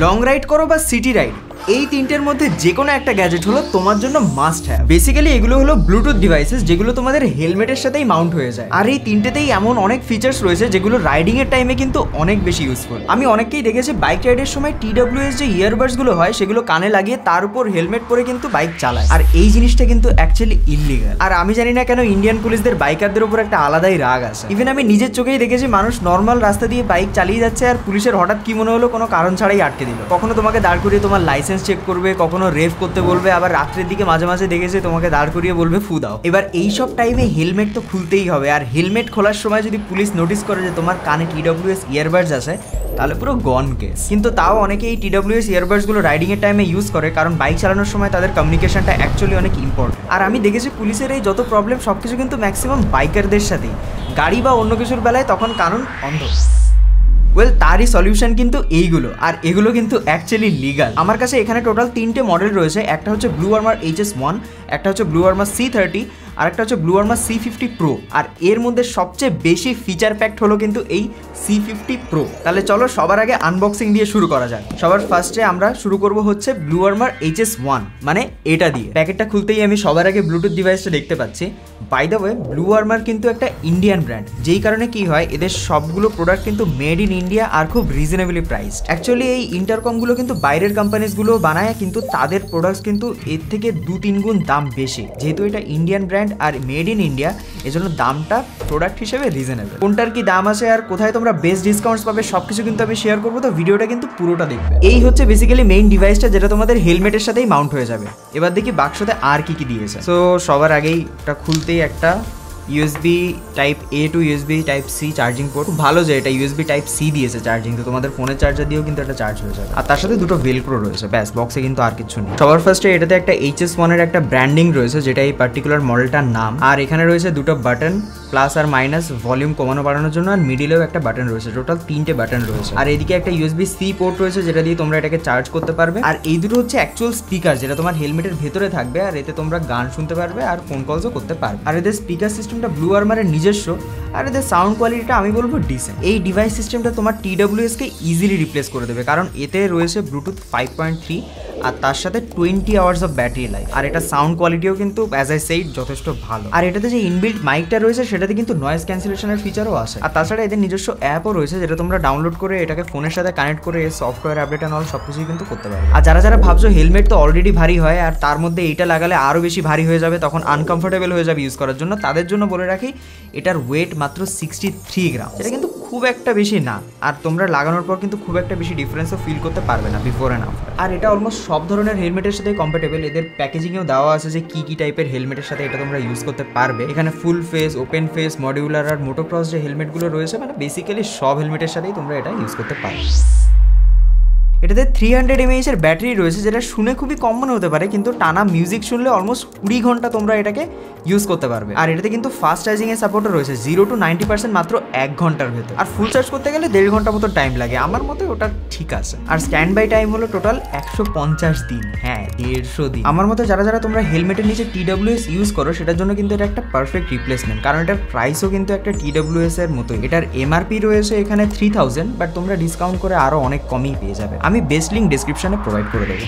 Long ride করো বা city ride, এই তিনটের মধ্যে যে কোনো একটা গ্যাজেট হলো তোমার জন্য মাস্ট হ্যাভ। বেসিক্যালি এগুলো হলো ব্লুটুথ ডিভাইসেস যেগুলো তোমাদের হেলমেটের সাথেই মাউন্ট হয়ে যায়। আর এই তিনটেতেই এমন অনেক ফিচার্স রয়েছে যেগুলো রাইডিং এর টাইমে কিন্তু অনেক বেশি ইউজফুল। আমি অনেককেই দেখেছি বাইক রাইডের সময় TWS যে ইয়ারবাডস গুলো হয় সেগুলো কানে লাগিয়ে তার উপর হেলমেট পরে কিন্তু বাইক চালায়, আর এই জিনিসটা কিন্তু অ্যাকচুয়ালি ইললিগাল। আর আমি জানি না কেন ইন্ডিয়ান পুলিশদের বাইকারদের উপর একটা আলাদাই রাগ আছে। ইভেন আমি নিজের চোখেই দেখেছি মানুষ নর্মাল রাস্তা দিয়ে বাইক চালিয়ে যাচ্ছে আর পুলিশের হঠাৎ কি মনে হলো কোনো কারণ ছাড়াই আটকে দিল। কখনো তোমাকে দাঁড় করিয়ে তোমার লাইসেন্স চেক করবে, কখনো রেভ করতে বলবে, আবার রাত্রের দিকে মাঝে মাঝে দেখেছে তোমাকে দাঁড় করিয়ে বলবে ফু দাও। এবার এইসব টাইমে হেলমেট তো খুলতেই হবে, আর হেলমেট খোলার সময় যদি পুলিশ নোটিস করে যে তোমার কানে TWS ইয়ারবাডস আছে তাহলে পুরো গন কেস। কিন্তু তাও অনেকে এই TWS ইয়ারবাডস গুলো রাইডিং এর টাইমে ইউজ করে, কারণ বাইক চালানোর সময় তাদের কমিউনিকেশনটা অ্যাকচুয়ালি অনেক ইম্পর্টেন্ট। আর আমি দেখেছি পুলিশের এই যত প্রবলেম সবকিছু কিন্তু ম্যাক্সিমাম বাইকারদের সাথেই, গাড়ি বা অন্য কিছুর বেলায় তখন কারণ অন্ধ। ওয়েল, তারই সলিউশন কিন্তু এইগুলো, আর এগুলো কিন্তু অ্যাকচুয়ালি লিগাল। আমার কাছে এখানে টোটাল 3টে মডেল রয়েছে। একটা হচ্ছে ব্লু ওয়ার্মার HS1, একটা হচ্ছে ব্লু ওয়ার্মার C30, আর একটা হচ্ছে ব্লু ওয়ার্মার C50 Pro। আর এর মধ্যে সবচেয়ে বেশি ফিচার প্যাকড হলো কিন্তু এই C50 Pro। তাহলে চলো সবার আগে আনবক্সিং দিয়ে শুরু করা যাক। সবার ফার্স্টে আমরা শুরু করব হচ্ছে ব্লু ওয়ার্মার HS1, মানে এটা দিয়ে। প্যাকেটটা খুলতেই আমি সবার আগে ব্লুটুথ ডিভাইসটা দেখতে পাচ্ছি। By the way, blue warmer কিন্তু একটা ইন্ডিয়ান ব্র্যান্ড, যেই কারণে কি হয় এদের সবগুলো প্রোডাক্ট কিন্তু মেড ইন ইন্ডিয়া আর খুব রিজনেবলি প্রাইসড। অ্যাকচুয়ালি এই ইন্টারকমগুলো কিন্তু বাইরের কোম্পানিজগুলো বানায়, কিন্তু তাদের প্রোডাক্টস কিন্তু এর থেকে 2-3 গুণ দাম বেশি। যেহেতু এটা ইন্ডিয়ান ব্র্যান্ড আর মেড ইন ইন্ডিয়া, এজন্য দামটা প্রোডাক্ট হিসেবে রিজনেবল। কোনটার কি দাম আছে আর কোথায় তোমরা বেস্ট ডিসকাউন্টস পাবে সবকিছু কিন্তু আমি শেয়ার করবো, তো ভিডিওটা কিন্তু পুরোটা দেখবে। এই হচ্ছে বেসিক্যালি মেইন ডিভাইসটা, যেটা তোমাদের হেলমেটের সাথেই মাউন্ট হয়ে যাবে। এবার দেখি বাক্সতে আর কি কি দিয়েছে। সো সবার আগেই এটা খুলতেই একটা USB type A to USB type C charging port. ভালো যে এটা USB টাইপ C দিয়েছে চার্জিং, তো তোমাদের ফোনের চার্জার দিয়েও কিন্তু এটা চার্জ হয়ে যাবে। আর তার সাথে দুটো ভেলক্রো রয়েছে, ব্যাস বক্সে কিন্তু আর কিছু নেই। সবার ফার্স্টে এটাতে একটা HS1 এর একটা ব্র্যান্ডিং রয়েছে, যেটা এই পার্টিকুলার মডেলটার নাম। আর এখানে রয়েছে দুটো বাটন, প্লাস আর মাইনাস, ভলিউম কমানো বাড়ানোর জন্য, আর মিডিলেও একটা বাটন রয়েছে। টোটাল 3টে বাটন রয়েছে। আর এদিকে একটা USB-C পোর্ট রয়েছে, যেটা দিয়ে তোমরা এটাকে চার্জ করতে পারবে। আর এই দুটো হচ্ছে অ্যাকচুয়াল স্পিকার, যেটা তোমার হেলমেটের ভেতরে থাকবে, আর এতে তোমরা গান শুনতে পারবে আর ফোন কলসও করতে পারবে। আর এদের স্পিকার সিস্টেমটা ব্লু ওয়ার্মারের নিজস্ব, আর এদের সাউন্ড কোয়ালিটিটা আমি বলবো ডিসেন্ট। এই ডিভাইস সিস্টেমটা তোমার TWS কে ইজিলি রিপ্লেস করে দেবে, কারণ এতে রয়েছে ব্লুটুথ 5.3 আর তার সাথে 20 আওয়ার্স অফ ব্যাটারি লাইফ। আর এটা সাউন্ড কোয়ালিটিও কিন্তু অ্যাজ আই সেইড যথেষ্ট ভালো। আর এটাতে যে ইনবিল্ট মাইকটা রয়েছে সেটাতে কিন্তু নয়েজ ক্যান্সেলেশনের ফিচারও আছে। আর তাছাড়া এদের নিজস্ব অ্যাপও রয়েছে, যেটা তোমরা ডাউনলোড করে এটাকে ফোনের সাথে কানেক্ট করে সফটওয়্যার আপডেট অল সবকিছুই কিন্তু করতে পারবে। আর যারা ভাবছো হেলমেট তো অলরেডি ভারী হয় আর তার মধ্যে এইটা লাগালে আরও বেশি ভারী হয়ে যাবে, তখন আনকমফোর্টেবল হয়ে যাবে ইউজ করার জন্য, তাদের জন্য বলে রাখি এটার ওয়েট মাত্র 63 গ্রাম, যেটা কিন্তু খুব একটা বেশি না। আর তোমরা লাগানোর পর কিন্তু খুব একটা বেশি ডিফারেন্সও ফিল করতে পারবে না বিফোর অ্যান্ড আফটার। আর এটা অলমোস্ট সব ধরনের হেলমেটের সাথে কম্প্যাটেবল। এদের প্যাকেজিংয়েও দেওয়া আছে যে কি টাইপের হেলমেটের সাথে এটা তোমরা ইউজ করতে পারবে। এখানে full face, open face, modular আর মোটোক্রস যে হেলমেটগুলো রয়েছে, মানে বেসিক্যালি সব হেলমেটের সাথেই তোমরা এটা ইউজ করতে পারবে। এটাতে 300 mAh এর ব্যাটারি রয়েছে, যেটা শুনে খুবই কম মনে হতে পারে, কিন্তু টানা মিউজিক শুনলে অলমোস্ট 20 ঘন্টা তোমরা এটাকে ইউজ করতে পারবে। আর এটাতে কিন্তু ফাস্ট চার্জিং এর সাপোর্টও রয়েছে, 0 to 90% মাত্র 1 ঘন্টার ভেতর। আর ফুল চার্জ করতে গেলে 1.5 ঘন্টা মতো টাইম লাগে, আমার মতে ওটা ঠিক আছে। আর স্ট্যান্ড বাই টাইম হলো টোটাল 150 দিন। হ্যাঁ, 150 দিন। আমার মতে যারা তোমরা হেলমেটের নিচে TWS ইউজ করো সেটার জন্য কিন্তু এটা একটা পারফেক্ট রিপ্লেসমেন্ট, কারণ এটার প্রাইসও কিন্তু একটা TWS এর মতোই। এটার MRP রয়েছে এখানে 3000, বাট তোমরা ডিসকাউন্ট করে আরো অনেক কমই পেয়ে যাবে। আমি বেস্ট লিঙ্ক ডেসক্রিপশনে প্রোভাইড করে দেবো।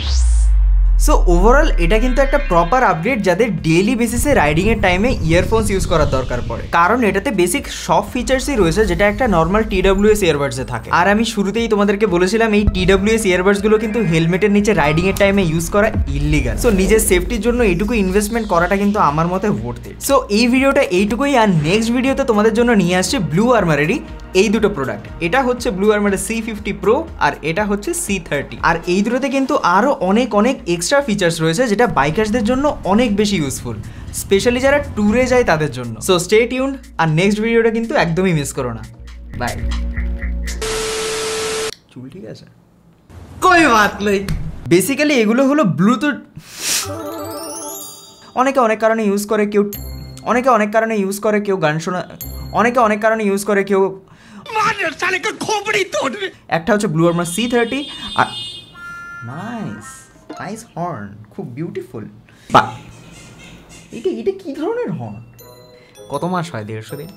সো ওভারঅল এটা কিন্তু একটা প্রপার আপগ্রেড যাদের ডেইলি বেসিসে রাইডিং এর টাইমে ইয়ারফোনস ইউজ করার দরকার পড়ে, কারণ এটাতে বেসিক সব ফিচার্সই রয়েছে যেটা একটা নর্মাল TWS ইয়ারবাডসে থাকে। আর আমি শুরুতেই তোমাদেরকে বলেছিলাম এই TWS ইয়ারবাডস গুলো কিন্তু হেলমেটের নিচে রাইডিং এর টাইমে ইউজ করা ইললিগাল। সো নিজের সেফটির জন্য এইটুকু ইনভেস্টমেন্ট করাটা কিন্তু আমার মতে ওয়ার্থ ইট। সো এই ভিডিওটা এইটুকুই, আর নেক্সট ভিডিওতে তোমাদের জন্য নিয়ে আসছে ব্লু ওয়ার্মারেরই এই দুটো প্রোডাক্ট। এটা হচ্ছে ব্লু ওয়ার্মারের C50 Pro আর এটা হচ্ছে C30। আর এই দুটোতে কিন্তু আরো অনেক এক্সট্রা ফিচার্স রয়েছে যেটা বাইকার্সদের জন্য অনেক বেশি ইউজফুল, স্পেশালি যারা ট্যুরে যায় তাদের জন্য। সো স্টে টিউনড, আর নেক্সট ভিডিওটা কিন্তু একদমই মিস করো না। বাই। চুল ঠিক আছে, কোই বাত নেই। বেসিক্যালি এগুলো হলো ব্লুটুথ। অনেকে অনেক কারণে ইউজ করে, কেউ গান শোনা, অনেকে অনেক কারণে ইউজ করে, কেউ একটা হচ্ছে ব্লু ওয়ার্মার C30 আর নাইস হর্ন, খুব বিউটিফুল। এটা কি ধরনের হর্ন? কত মাস হয়? 150 দিন।